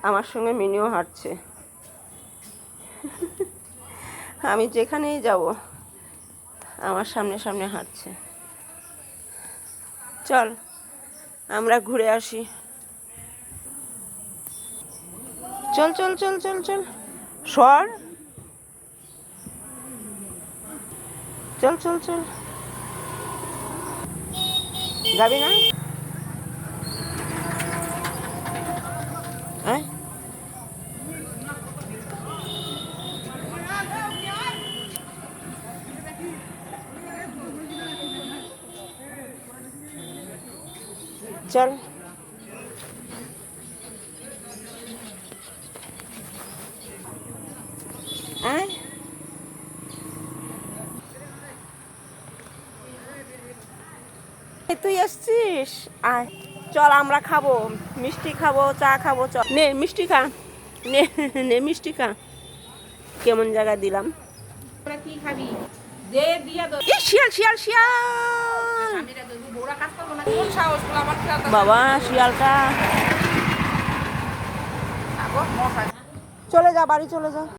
আমার সঙ্গে মিনিও হাঁটছে। আমি যেখানেই যাব আমার সামনে সামনে হাঁটছে। চল আমরা ঘুরে আসি। চল চল চল চল চল সর, চল চল চল। যাবি না? চল তুই এসছিস, আয় চল আমরা খাবো, মিষ্টি খাবো, চা খাবো। চল নে মিষ্টি খা, নে নে মিষ্টি খা। কেমন জায়গা দিলাম। কি খাবি দে দিয়া দে। শিয়াল শিয়াল শিয়াল, বাবা শিয়ালটা। চলে যা, বাড়ি চলে যা।